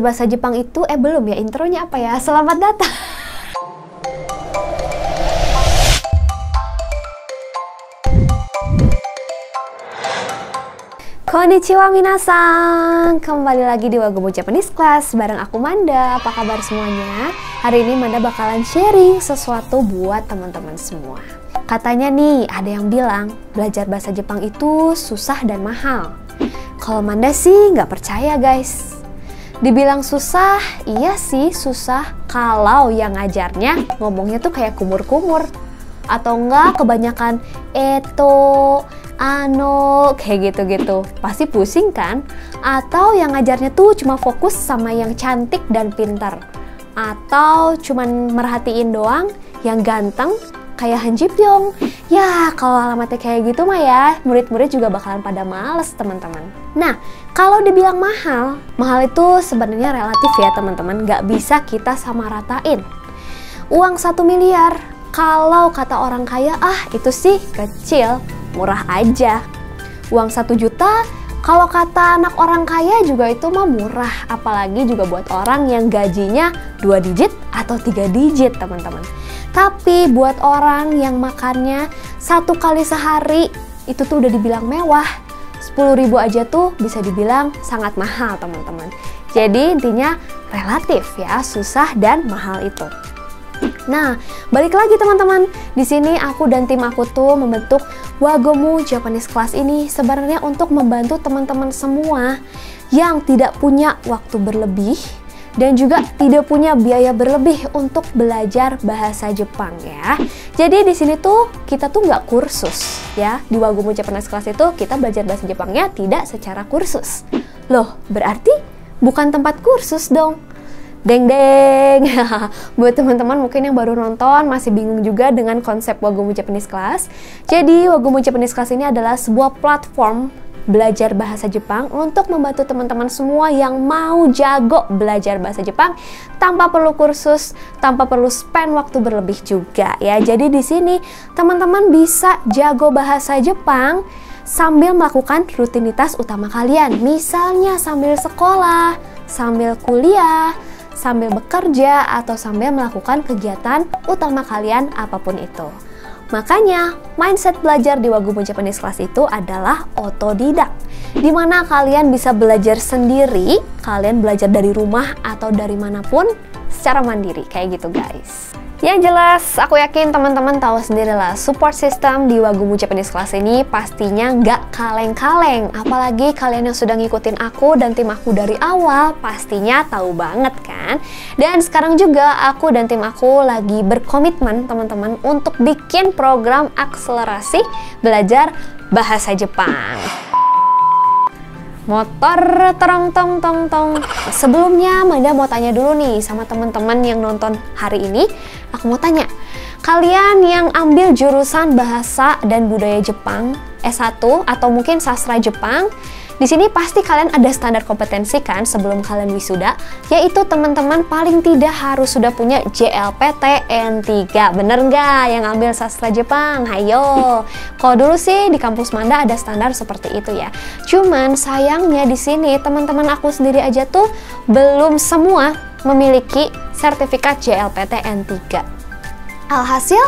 Bahasa Jepang itu, belum ya, intronya apa ya? Selamat datang! Konnichiwa minasan! Kembali lagi di Wagomu Japanese Class bareng aku Manda. Apa kabar semuanya? Hari ini Manda bakalan sharing sesuatu buat teman-teman semua. Katanya nih, ada yang bilang belajar bahasa Jepang itu susah dan mahal. Kalau Manda sih nggak percaya guys. Dibilang susah, iya sih susah kalau yang ngajarnya ngomongnya tuh kayak kumur-kumur. Atau enggak kebanyakan ano, kayak gitu-gitu. Pasti pusing kan? Atau yang ngajarnya tuh cuma fokus sama yang cantik dan pintar. Atau cuman merhatiin doang yang ganteng kayak Han Ji Pyong. Ya, kalau alamatnya kayak gitu mah ya, murid-murid juga bakalan pada males teman-teman. Nah, kalau dibilang mahal, mahal itu sebenarnya relatif ya teman-teman, nggak bisa kita samaratain. Uang 1 miliar, kalau kata orang kaya, itu sih kecil, murah aja. Uang 1 juta, kalau kata anak orang kaya juga itu mah murah, apalagi juga buat orang yang gajinya 2 digit atau 3 digit teman-teman. Tapi buat orang yang makannya 1 kali sehari, itu tuh udah dibilang mewah. 10.000 aja tuh bisa dibilang sangat mahal teman-teman. Jadi intinya relatif ya, susah dan mahal itu. Nah, balik lagi teman-teman. Di sini aku dan tim aku tuh membentuk Wagomu Japanese Class ini sebenarnya untuk membantu teman-teman semua yang tidak punya waktu berlebih dan juga tidak punya biaya berlebih untuk belajar bahasa Jepang ya. Jadi di sini tuh kita tuh nggak kursus ya. Di Wagomu Japanese Class itu kita belajar bahasa Jepangnya tidak secara kursus. Loh, berarti bukan tempat kursus dong. Deng-deng. Buat teman-teman mungkin yang baru nonton masih bingung juga dengan konsep Wagomu Japanese Class. Jadi Wagomu Japanese Class ini adalah sebuah platform belajar bahasa Jepang untuk membantu teman-teman semua yang mau jago belajar bahasa Jepang tanpa perlu kursus, tanpa perlu spend waktu berlebih juga ya. Jadi di sini teman-teman bisa jago bahasa Jepang sambil melakukan rutinitas utama kalian. Misalnya sambil sekolah, sambil kuliah, sambil bekerja, atau sambil melakukan kegiatan utama kalian apapun itu. Makanya, mindset belajar di Wagomu Japanese Class itu adalah otodidak, dimana kalian bisa belajar sendiri, kalian belajar dari rumah atau dari manapun secara mandiri, kayak gitu guys. Yang jelas, aku yakin teman-teman tahu sendiri lah, support system di Wagomu Japanese Class ini pastinya nggak kaleng-kaleng. Apalagi kalian yang sudah ngikutin aku dan tim aku dari awal, pastinya tahu banget kan? Dan sekarang juga aku dan tim aku lagi berkomitmen teman-teman untuk bikin program akselerasi belajar bahasa Jepang. Motor terong tong tong tong. Sebelumnya Manda mau tanya dulu nih sama teman-teman yang nonton hari ini. Aku mau tanya, kalian yang ambil jurusan bahasa dan budaya Jepang S1 atau mungkin sastra Jepang, di sini pasti kalian ada standar kompetensi kan sebelum kalian wisuda, yaitu teman-teman paling tidak harus sudah punya JLPT N3. Bener nggak yang ambil sastra Jepang? Hayo. Kalau dulu sih di kampus Manda ada standar seperti itu ya. Cuman sayangnya di sini teman-teman aku sendiri aja tuh belum semua memiliki sertifikat JLPT N3. Alhasil,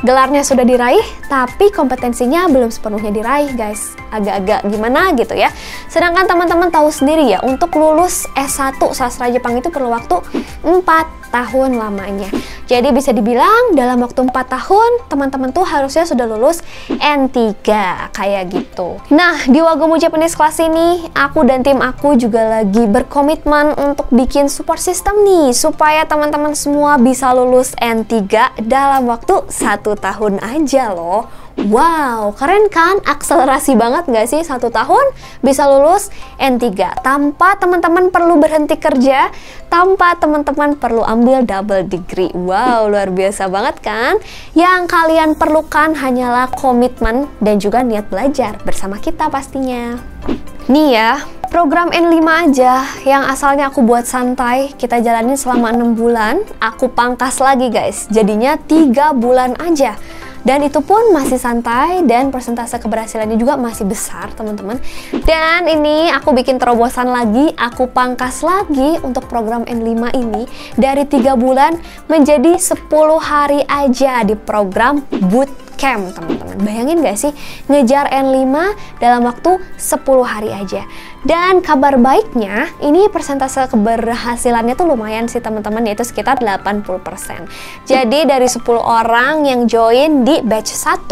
gelarnya sudah diraih, tapi kompetensinya belum sepenuhnya diraih guys. Agak-agak gimana gitu ya. Sedangkan teman-teman tahu sendiri ya, untuk lulus S1 sastra Jepang itu perlu waktu 4 tahun lamanya. Jadi bisa dibilang dalam waktu 4 tahun, teman-teman tuh harusnya sudah lulus N3, kayak gitu. Nah, di Wagomu Japanese Class ini, aku dan tim aku juga lagi berkomitmen untuk bikin support system nih, supaya teman-teman semua bisa lulus N3 dalam waktu 1 tahun aja loh. Wow, keren kan? Akselerasi banget nggak sih 1 tahun bisa lulus N3 tanpa teman-teman perlu berhenti kerja, tanpa teman-teman perlu ambil double degree. Wow, luar biasa banget kan? Yang kalian perlukan hanyalah komitmen dan juga niat belajar bersama kita pastinya. Nih ya, program N5 aja yang asalnya aku buat santai, kita jalanin selama 6 bulan, aku pangkas lagi guys, jadinya 3 bulan aja. Dan itu pun masih santai dan persentase keberhasilannya juga masih besar, teman-teman. Dan ini aku bikin terobosan lagi, aku pangkas lagi untuk program N5 ini dari 3 bulan menjadi 10 hari aja di program bootcamp, teman-teman. Bayangin gak sih ngejar N5 dalam waktu 10 hari aja. Dan kabar baiknya, ini persentase keberhasilannya tuh lumayan sih teman-teman, yaitu sekitar 80%. Jadi dari 10 orang yang join di batch 1,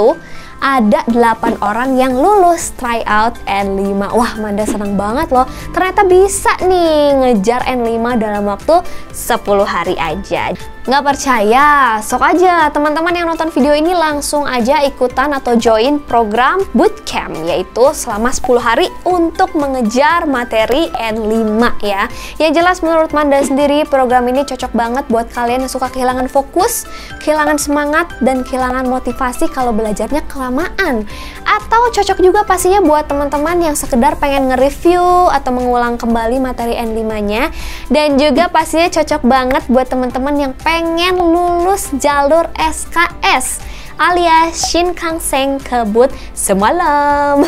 ada 8 orang yang lulus tryout N5. Wah, Manda senang banget loh. Ternyata bisa nih ngejar N5 dalam waktu 10 hari aja. Nggak percaya? Sok aja teman-teman yang nonton video ini langsung aja ikutan atau join program bootcamp, yaitu selama 10 hari untuk mengejar materi N5 ya. Yang jelas menurut Manda sendiri program ini cocok banget buat kalian yang suka kehilangan fokus, kehilangan semangat, dan kehilangan motivasi kalau belajarnya kelamaan. Atau cocok juga pastinya buat teman-teman yang sekedar pengen nge-review atau mengulang kembali materi N5-nya. Dan juga pastinya cocok banget buat teman-teman yang pengen lulus jalur SKS alias Shinkansen kebut semalam.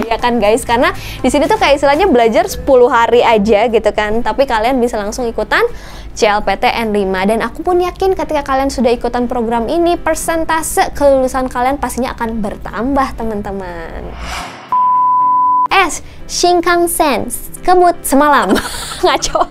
Ya kan guys, karena di sini tuh kayak istilahnya belajar 10 hari aja gitu kan, tapi kalian bisa langsung ikutan CLPT N5. Dan aku pun yakin ketika kalian sudah ikutan program ini, persentase kelulusan kalian pastinya akan bertambah, teman-teman. Shinkansen kebut semalam. Ngaco.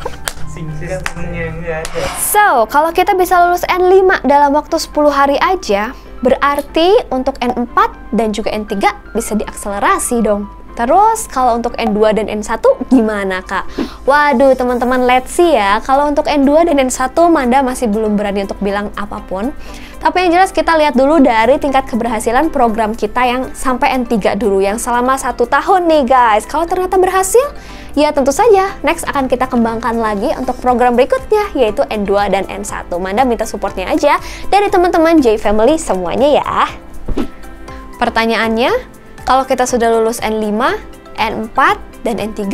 So, kalau kita bisa lulus N5 dalam waktu 10 hari aja, berarti untuk N4 dan juga N3 bisa diakselerasi dong. Terus kalau untuk N2 dan N1 gimana kak? Waduh teman-teman, let's see ya. Kalau untuk N2 dan N1 Manda masih belum berani untuk bilang apapun. Tapi yang jelas kita lihat dulu dari tingkat keberhasilan program kita yang sampai N3 dulu, yang selama 1 tahun nih guys. Kalau ternyata berhasil, ya tentu saja next akan kita kembangkan lagi untuk program berikutnya, yaitu N2 dan N1. Manda minta supportnya aja dari teman-teman J Family semuanya ya. Pertanyaannya, kalau kita sudah lulus N5, N4, dan N3,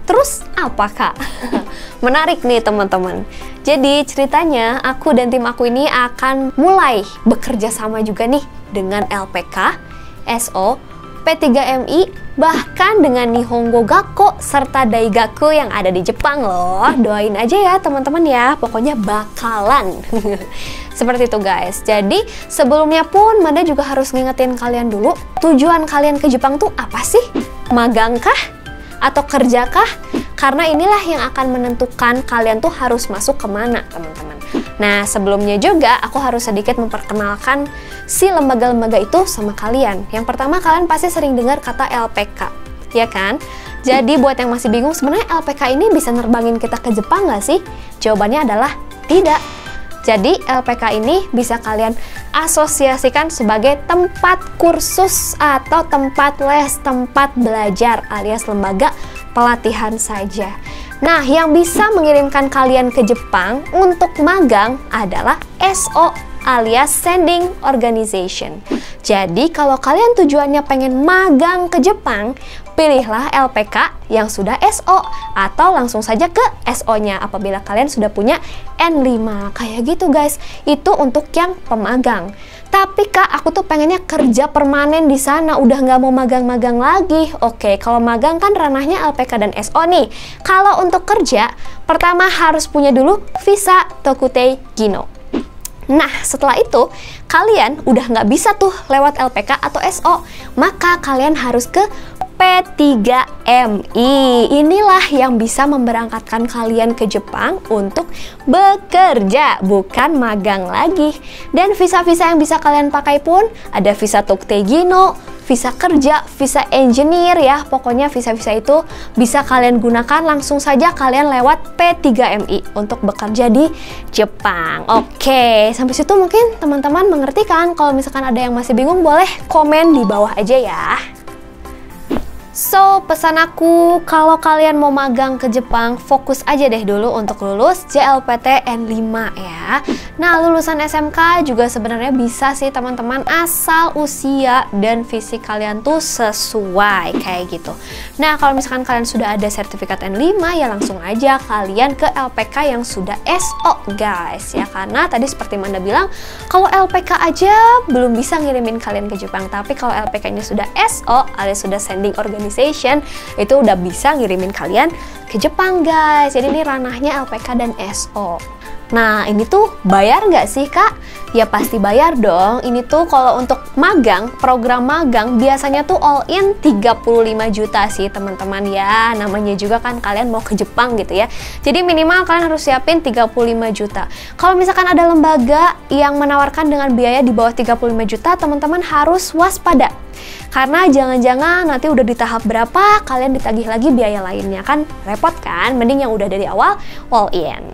terus apa kak? Menarik nih teman-teman. Jadi ceritanya aku dan tim aku ini akan mulai bekerja sama juga nih dengan LPK, SO, P3MI, bahkan dengan Nihongo Gakko serta Daigaku yang ada di Jepang loh. Doain aja ya teman-teman ya, pokoknya bakalan. Seperti itu guys. Jadi sebelumnya pun Manda juga harus ngingetin kalian dulu, tujuan kalian ke Jepang tuh apa sih? Magangkah? Atau kerjakah? Karena inilah yang akan menentukan kalian tuh harus masuk kemana teman-teman. Nah sebelumnya juga aku harus sedikit memperkenalkan si lembaga-lembaga itu sama kalian. Yang pertama, kalian pasti sering dengar kata LPK, ya kan? Jadi buat yang masih bingung, sebenarnya LPK ini bisa nerbangin kita ke Jepang nggak sih? Jawabannya adalah tidak. Jadi LPK ini bisa kalian asosiasikan sebagai tempat kursus atau tempat les, tempat belajar alias lembaga pelatihan saja. Nah, yang bisa mengirimkan kalian ke Jepang untuk magang adalah SO alias Sending Organization. Jadi kalau kalian tujuannya pengen magang ke Jepang, pilihlah LPK yang sudah SO atau langsung saja ke SO-nya apabila kalian sudah punya N5. Kayak gitu guys, itu untuk yang pemagang. Tapi kak, aku tuh pengennya kerja permanen di sana, udah nggak mau magang-magang lagi. Oke, kalau magang kan ranahnya LPK dan SO nih. Kalau untuk kerja, pertama harus punya dulu visa Tokutei Gino. Nah, setelah itu, kalian udah nggak bisa tuh lewat LPK atau SO, maka kalian harus ke P3MI. Inilah yang bisa memberangkatkan kalian ke Jepang untuk bekerja, bukan magang lagi. Dan visa-visa yang bisa kalian pakai pun ada visa Tokutei Gino, visa kerja, visa engineer ya. Pokoknya visa-visa itu bisa kalian gunakan, langsung saja kalian lewat P3MI untuk bekerja di Jepang. Oke, sampai situ mungkin teman-teman mengerti kan? Kalau misalkan ada yang masih bingung, boleh komen di bawah aja ya. So, pesan aku, kalau kalian mau magang ke Jepang, fokus aja deh dulu untuk lulus JLPTN 5 ya. Nah, lulusan SMK juga sebenarnya bisa sih teman-teman, asal usia dan fisik kalian tuh sesuai kayak gitu. Nah, kalau misalkan kalian sudah ada sertifikat N5 ya langsung aja kalian ke LPK yang sudah SO guys ya. Karena tadi seperti Manda bilang, kalau LPK aja belum bisa ngirimin kalian ke Jepang, tapi kalau LPK-nya sudah SO alias sudah sending organization itu udah bisa ngirimin kalian ke Jepang guys. Jadi ini ranahnya LPK dan SO. Nah, ini tuh bayar nggak sih kak? Ya pasti bayar dong. Ini tuh kalau untuk magang, program magang biasanya tuh all in 35 juta sih teman-teman ya. Namanya juga kan kalian mau ke Jepang gitu ya. Jadi minimal kalian harus siapin 35 juta. Kalau misalkan ada lembaga yang menawarkan dengan biaya di bawah 35 juta, teman-teman harus waspada. Karena jangan-jangan nanti udah di tahap berapa kalian ditagih lagi biaya lainnya, kan repot kan. Mending yang udah dari awal all in.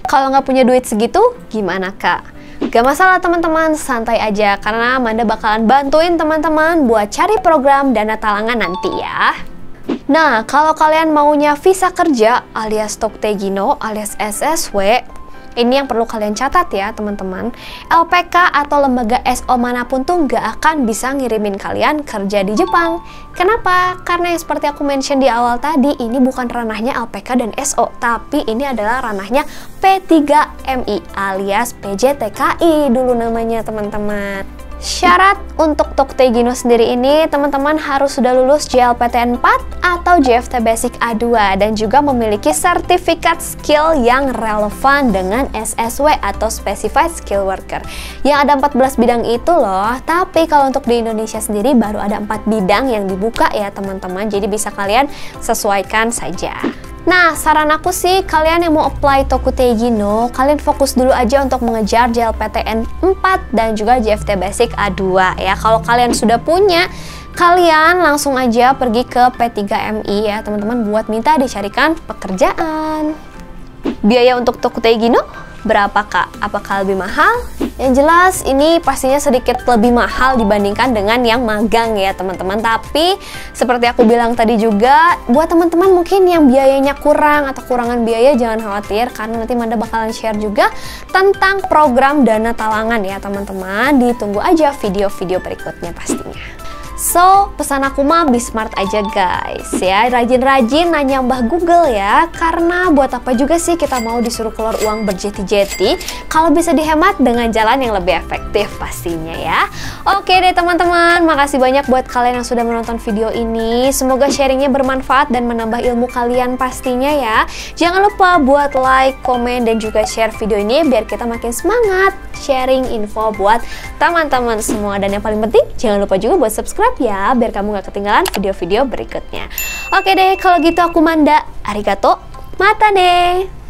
Kalau nggak punya duit segitu, gimana kak? Gak masalah teman-teman, santai aja karena Manda bakalan bantuin teman-teman buat cari program dana talangan nanti ya. Nah, kalau kalian maunya visa kerja alias Toktegino alias SSW, ini yang perlu kalian catat ya teman-teman. LPK atau lembaga SO manapun tuh nggak akan bisa ngirimin kalian kerja di Jepang. Kenapa? Karena yang seperti aku mention di awal tadi, ini bukan ranahnya LPK dan SO, tapi ini adalah ranahnya P3MI alias PJTKI dulu namanya teman-teman. Syarat untuk Toktegino sendiri ini, teman-teman harus sudah lulus JLPTN 4 atau JFT Basic A2 dan juga memiliki sertifikat skill yang relevan dengan SSW atau Specified Skill Worker. Yang ada 14 bidang itu loh, tapi kalau untuk di Indonesia sendiri baru ada 4 bidang yang dibuka ya teman-teman, jadi bisa kalian sesuaikan saja. Nah, saran aku sih, kalian yang mau apply Toktegino, kalian fokus dulu aja untuk mengejar JLPTN 4 dan juga JFT Basic A2 ya. Kalau kalian sudah punya, kalian langsung aja pergi ke P3MI ya teman-teman buat minta dicarikan pekerjaan. Biaya untuk Toktegino berapa kak? Apakah lebih mahal? Yang jelas ini pastinya sedikit lebih mahal dibandingkan dengan yang magang ya teman-teman. Tapi seperti aku bilang tadi juga, buat teman-teman mungkin yang biayanya kurang atau kurangan biaya, jangan khawatir karena nanti Manda bakalan share juga tentang program dana talangan ya teman-teman. Ditunggu aja video-video berikutnya pastinya. So, pesan aku mah be smart aja guys ya, rajin-rajin nanya Mbah Google ya, karena buat apa juga sih kita mau disuruh keluar uang berjeti-jeti kalau bisa dihemat dengan jalan yang lebih efektif pastinya ya. Oke deh teman-teman, makasih banyak buat kalian yang sudah menonton video ini. Semoga sharingnya bermanfaat dan menambah ilmu kalian pastinya ya. Jangan lupa buat like, komen, dan juga share video ini biar kita makin semangat sharing info buat teman-teman semua. Dan yang paling penting, jangan lupa juga buat subscribe ya, biar kamu gak ketinggalan video-video berikutnya. Oke deh, kalau gitu aku Manda. Arigato, mata deh.